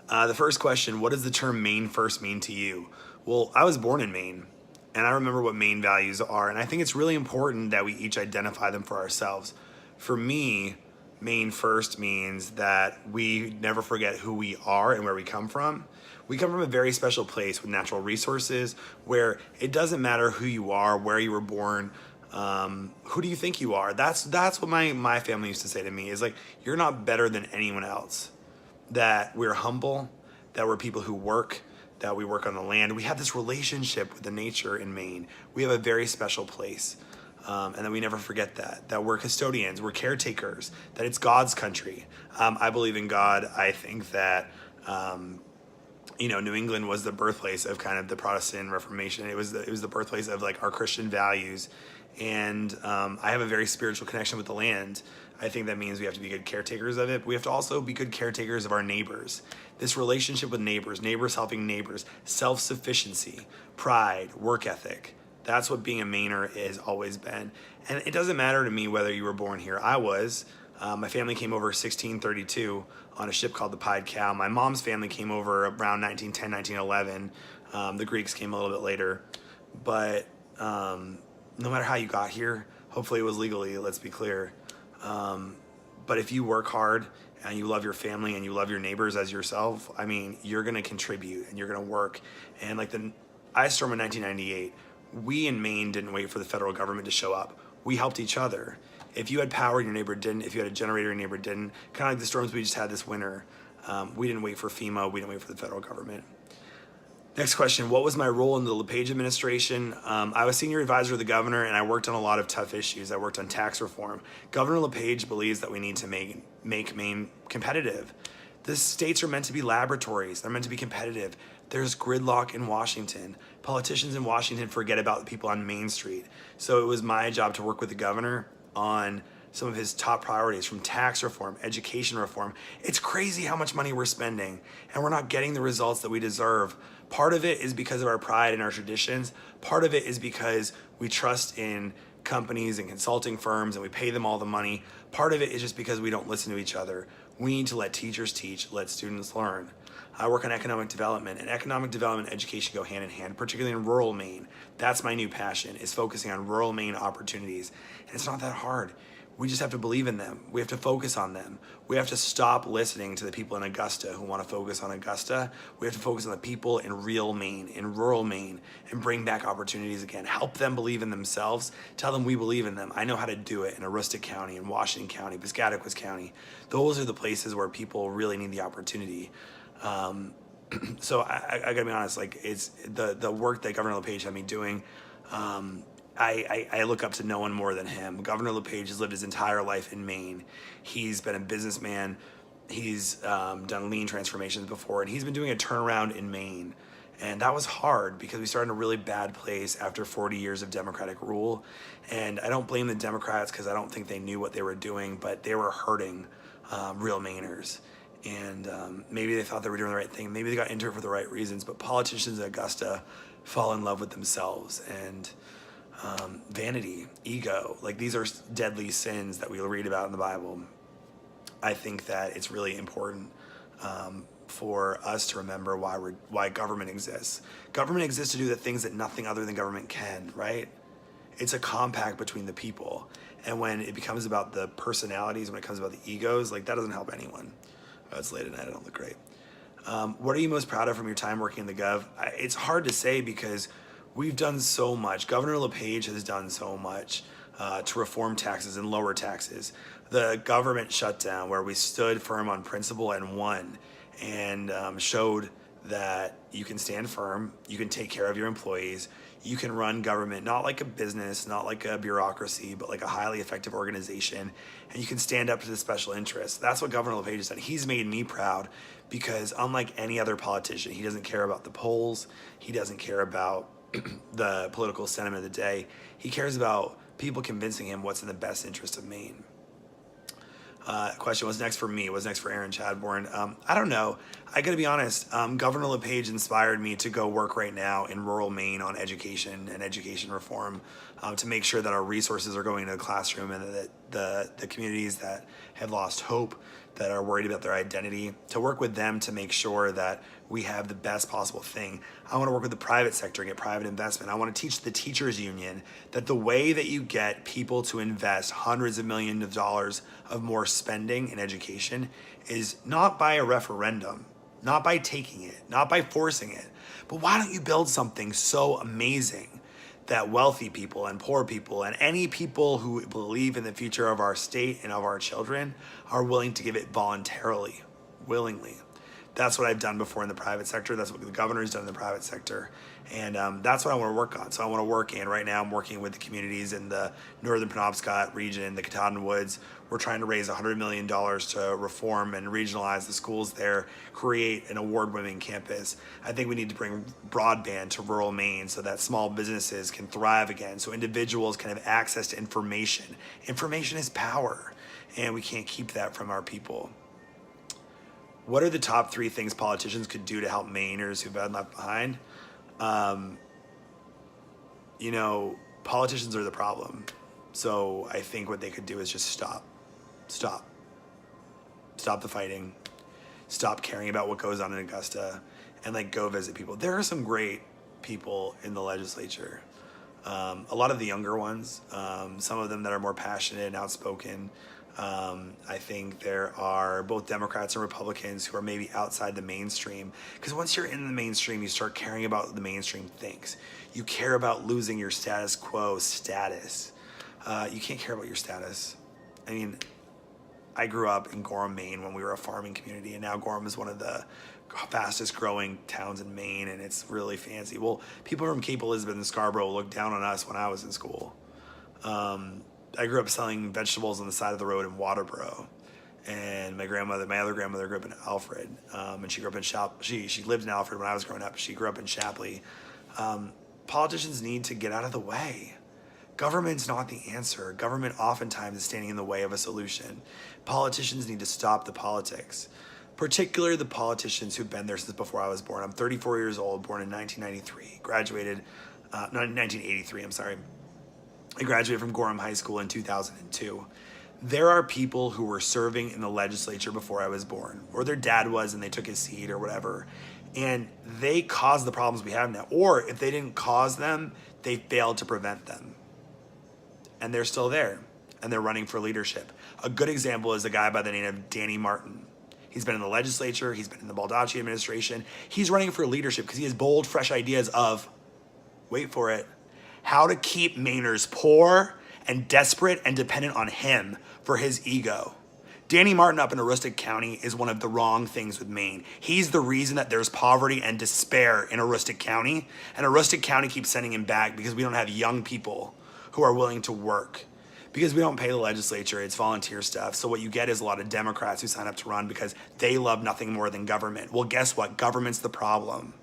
The first question, what does the term Maine first mean to you? Well, I was born in Maine, and I remember what Maine values are, and I think it's really important that we each identify them for ourselves. For me, Maine first means that we never forget who we are and where we come from. We come from a very special place with natural resources where it doesn't matter who you are, where you were born, who do you think you are? That's what my family used to say to me is like, you're not better than anyone else, that we're humble, that we're people who work, that we work on the land. We have this relationship with the nature in Maine. We have a very special place. And that we never forget that we're custodians, we're caretakers, that it's God's country. I believe in God. I think that, New England was the birthplace of kind of the Protestant Reformation. It was the birthplace of like our Christian values. And I have a very spiritual connection with the land. I think that means we have to be good caretakers of it. But we have to also be good caretakers of our neighbors. This relationship with neighbors, neighbors helping neighbors, self-sufficiency, pride, work ethic. That's what being a Mainer has always been. And it doesn't matter to me whether you were born here. I was. My family came over 1632 on a ship called the Pied Cow. My mom's family came over around 1910, 1911. The Greeks came a little bit later. But no matter how you got here, hopefully it was legally, let's be clear. But if you work hard and you love your family and you love your neighbors as yourself, I mean, you're going to contribute and you're going to work. And like the ice storm in 1998, we in Maine didn't wait for the federal government to show up. We helped each other. If you had power and your neighbor didn't, if you had a generator and your neighbor didn't, kind of like the storms we just had this winter, we didn't wait for FEMA, we didn't wait for the federal government. Next question, what was my role in the LePage administration? I was senior advisor to the governor and I worked on a lot of tough issues. I worked on tax reform. Governor LePage believes that we need to make Maine competitive. The states are meant to be laboratories. They're meant to be competitive. There's gridlock in Washington. Politicians in Washington forget about the people on Main Street. So it was my job to work with the governor on some of his top priorities, from tax reform, education reform. It's crazy how much money we're spending and we're not getting the results that we deserve. Part of it is because of our pride and our traditions. Part of it is because we trust in companies and consulting firms and we pay them all the money. Part of it is just because we don't listen to each other. We need to let teachers teach, let students learn. I work on economic development, and economic development and education go hand in hand, particularly in rural Maine. That's my new passion, is focusing on rural Maine opportunities. And it's not that hard. We just have to believe in them. We have to focus on them. We have to stop listening to the people in Augusta who want to focus on Augusta. We have to focus on the people in real Maine, in rural Maine, and bring back opportunities again. Help them believe in themselves. Tell them we believe in them. I know how to do it in Aroostook County, in Washington County, Piscataquis County. Those are the places where people really need the opportunity. So I gotta be honest, like it's the work that Governor LePage had me doing. I look up to no one more than him. Governor LePage has lived his entire life in Maine. He's been a businessman. He's done lean transformations before, and he's been doing a turnaround in Maine. And that was hard because we started in a really bad place after 40 years of Democratic rule. And I don't blame the Democrats because I don't think they knew what they were doing, but they were hurting real Mainers. And maybe they thought they were doing the right thing. Maybe they got into it for the right reasons, but politicians in Augusta fall in love with themselves and vanity, ego. Like these are deadly sins that we'll read about in the Bible. I think that it's really important for us to remember why government exists. Government exists to do the things that nothing other than government can, right? It's a compact between the people. And when it becomes about the personalities, when it comes about the egos, like that doesn't help anyone. Oh, it's late at night, I don't look great. What are you most proud of from your time working in the Gov? It's hard to say because we've done so much. Governor LePage has done so much to reform taxes and lower taxes. The government shutdown, where we stood firm on principle and won, and showed that you can stand firm, you can take care of your employees, you can run government not like a business, not like a bureaucracy, but like a highly effective organization, and you can stand up to the special interests. That's what Governor LePage has done. He's made me proud because unlike any other politician, he doesn't care about the polls, he doesn't care about the political sentiment of the day. He cares about people convincing him what's in the best interest of Maine. Question, what's next for me? What's next for Aaron Chadbourne? I don't know. I gotta be honest, Governor LePage inspired me to go work right now in rural Maine on education and education reform to make sure that our resources are going to the classroom and that the communities that have lost hope that are worried about their identity, to work with them to make sure that we have the best possible thing. I want to work with the private sector and get private investment. I want to teach the teachers union that the way that you get people to invest hundreds of millions of dollars of more spending in education is not by a referendum, not by taking it, not by forcing it, but why don't you build something so amazing that wealthy people and poor people and any people who believe in the future of our state and of our children are willing to give it voluntarily, willingly. That's what I've done before in the private sector. That's what the governor's done in the private sector. And that's what I want to work on. So I want to work in, right now I'm working with the communities in the Northern Penobscot region, the Katahdin Woods. We're trying to raise $100 million to reform and regionalize the schools there, create an award-winning campus. I think we need to bring broadband to rural Maine so that small businesses can thrive again, so individuals can have access to information. Information is power, and we can't keep that from our people. What are the top 3 things politicians could do to help Mainers who've been left behind? Politicians are the problem. So I think what they could do is just stop the fighting, stop caring about what goes on in Augusta, and go visit people. There are some great people in the legislature. A lot of the younger ones, some of them that are more passionate and outspoken. I think there are both Democrats and Republicans who are maybe outside the mainstream, because once you're in the mainstream, you start caring about what the mainstream thinks. You care about losing your status quo status. You can't care about your status. I mean, I grew up in Gorham, Maine when we were a farming community, and now Gorham is one of the fastest growing towns in Maine, and it's really fancy. Well, people from Cape Elizabeth and Scarborough looked down on us when I was in school. I grew up selling vegetables on the side of the road in Waterboro, and my other grandmother grew up in Alfred, and she grew up in she lived in Alfred when I was growing up. She grew up in Shapley. Politicians need to get out of the way. Government's not the answer. Government oftentimes is standing in the way of a solution. Politicians need to stop the politics, particularly the politicians who've been there since before I was born. I'm 34 years old, born in 1993, graduated, 1983, I'm sorry. I graduated from Gorham High School in 2002. There are people who were serving in the legislature before I was born, or their dad was and they took his seat or whatever, and they caused the problems we have now. Or if they didn't cause them, they failed to prevent them. And they're still there, and they're running for leadership. A good example is a guy by the name of Danny Martin. He's been in the legislature, he's been in the Baldacci administration. He's running for leadership because he has bold, fresh ideas of, wait for it, how to keep Mainers poor and desperate and dependent on him for his ego. Danny Martin up in Aroostook County is one of the wrong things with Maine. He's the reason that there's poverty and despair in Aroostook County, and Aroostook County keeps sending him back because we don't have young people who are willing to work. Because we don't pay the legislature, it's volunteer stuff. So what you get is a lot of Democrats who sign up to run because they love nothing more than government. Well, guess what? Government's the problem.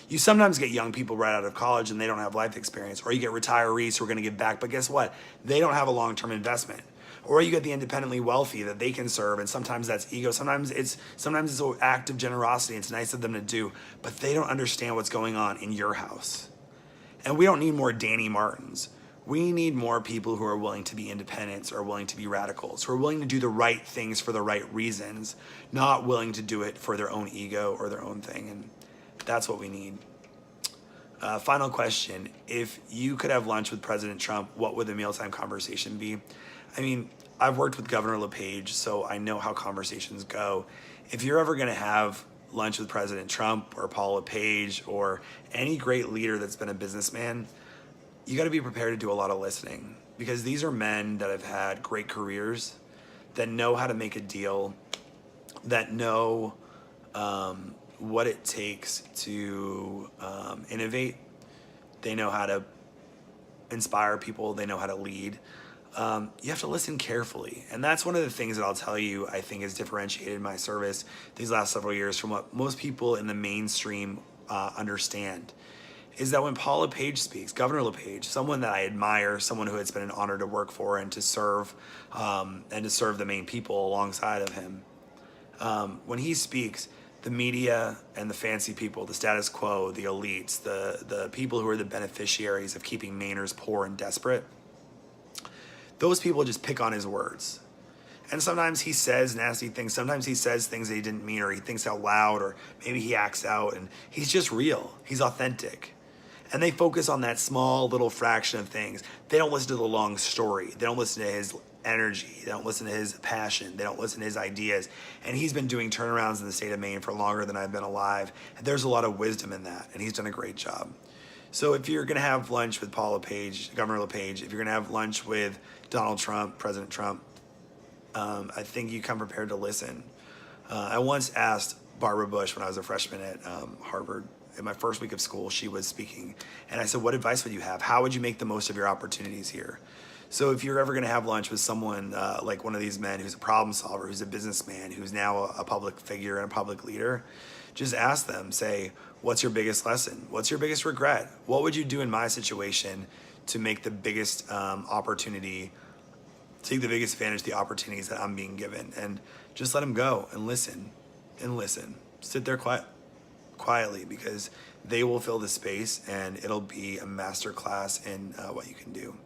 You sometimes get young people right out of college and they don't have life experience, or you get retirees who are going to give back, but guess what? They don't have a long-term investment. Or you get the independently wealthy that they can serve, and sometimes that's ego. Sometimes it's an act of generosity. It's nice of them to do, but they don't understand what's going on in your house. And we don't need more Danny Martins. We need more people who are willing to be independents or willing to be radicals, who are willing to do the right things for the right reasons, not willing to do it for their own ego or their own thing. And that's what we need. Final question. If you could have lunch with President Trump, what would the mealtime conversation be? I mean, I've worked with Governor LePage, so I know how conversations go. If you're ever going to have lunch with President Trump or Paul LePage or any great leader that's been a businessman, you got to be prepared to do a lot of listening, because these are men that have had great careers, that know how to make a deal, that know what it takes to innovate. They know how to inspire people. They know how to lead. You have to listen carefully. And that's one of the things that I'll tell you I think has differentiated my service these last several years from what most people in the mainstream understand, is that when Paul LePage speaks, Governor LePage, someone that I admire, someone who it's been an honor to work for and to serve the Maine people alongside of him, when he speaks, the media and the fancy people, the status quo, the elites, the people who are the beneficiaries of keeping Mainers poor and desperate, those people just pick on his words. And sometimes he says nasty things. Sometimes he says things that he didn't mean, or he thinks out loud, or maybe he acts out, and he's just real. He's authentic. And they focus on that small little fraction of things. They don't listen to the long story. They don't listen to his energy. They don't listen to his passion. They don't listen to his ideas. And he's been doing turnarounds in the state of Maine for longer than I've been alive. And there's a lot of wisdom in that. And he's done a great job. So if you're going to have lunch with Paul LePage, Governor LePage, if you're going to have lunch with Donald Trump, President Trump, I think you come prepared to listen. I once asked Barbara Bush when I was a freshman at Harvard, in my first week of school, she was speaking. And I said, what advice would you have? How would you make the most of your opportunities here? So if you're ever going to have lunch with someone like one of these men who's a problem solver, who's a businessman, who's now a public figure and a public leader, just ask them, say, what's your biggest lesson? What's your biggest regret? What would you do in my situation to make the biggest opportunity, take the biggest advantage of the opportunities that I'm being given? And just let them go and listen and listen. Sit there quietly, because they will fill the space and it'll be a master class in what you can do.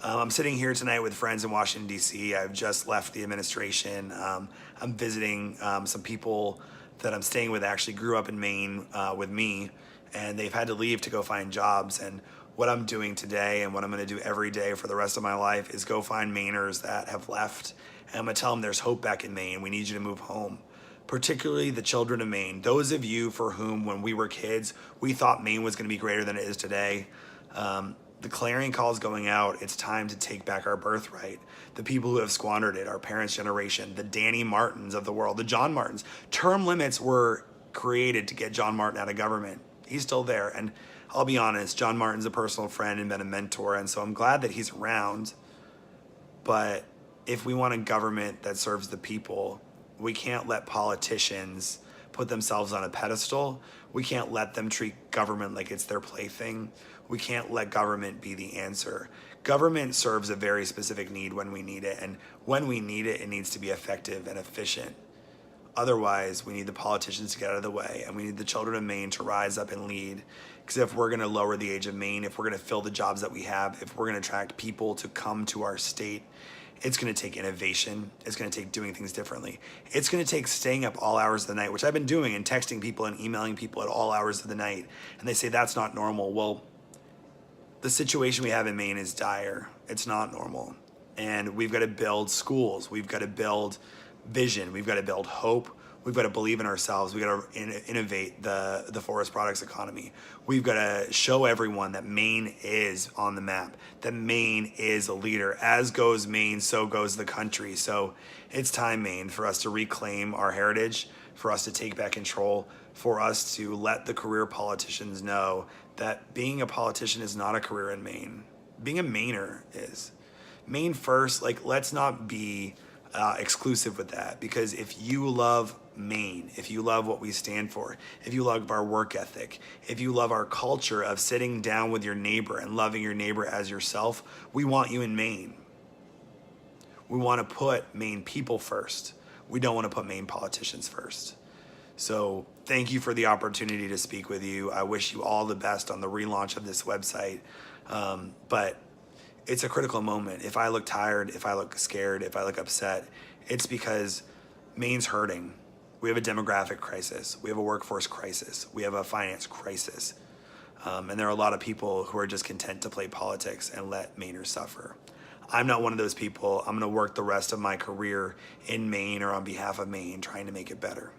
I'm sitting here tonight with friends in Washington, D.C. I've just left the administration. I'm visiting some people that I'm staying with actually grew up in Maine with me, and they've had to leave to go find jobs. And what I'm doing today and what I'm going to do every day for the rest of my life is go find Mainers that have left. And I'm going to tell them there's hope back in Maine. We need you to move home. Particularly the children of Maine. Those of you for whom, when we were kids, we thought Maine was going to be greater than it is today. The clarion call is going out. It's time to take back our birthright. The people who have squandered it, our parents' generation, the Danny Martins of the world, the John Martins. Term limits were created to get John Martin out of government. He's still there. And I'll be honest, John Martin's a personal friend and been a mentor. And so I'm glad that he's around. But if we want a government that serves the people, we can't let politicians put themselves on a pedestal. We can't let them treat government like it's their plaything. We can't let government be the answer. Government serves a very specific need when we need it. And when we need it, it needs to be effective and efficient. Otherwise, we need the politicians to get out of the way, and we need the children of Maine to rise up and lead. Because if we're going to lower the age of Maine, if we're going to fill the jobs that we have, if we're going to attract people to come to our state, it's going to take innovation. It's going to take doing things differently. It's going to take staying up all hours of the night, which I've been doing, and texting people and emailing people at all hours of the night. And they say that's not normal. Well, the situation we have in Maine is dire. It's not normal. And we've got to build schools. We've got to build vision. We've got to build hope. We've got to believe in ourselves. We've got to innovate the forest products economy. We've got to show everyone that Maine is on the map, that Maine is a leader. As goes Maine, so goes the country. So it's time, Maine, for us to reclaim our heritage, for us to take back control, for us to let the career politicians know that being a politician is not a career in Maine. Being a Mainer is. Maine first, let's not be exclusive with that, because if you love Maine, if you love what we stand for, if you love our work ethic, if you love our culture of sitting down with your neighbor and loving your neighbor as yourself, we want you in Maine. We want to put Maine people first. We don't want to put Maine politicians first. So thank you for the opportunity to speak with you. I wish you all the best on the relaunch of this website. But it's a critical moment. If I look tired, if I look scared, if I look upset, it's because Maine's hurting. We have a demographic crisis. We have a workforce crisis. We have a finance crisis. And there are a lot of people who are just content to play politics and let Mainers suffer. I'm not one of those people. I'm going to work the rest of my career in Maine or on behalf of Maine trying to make it better.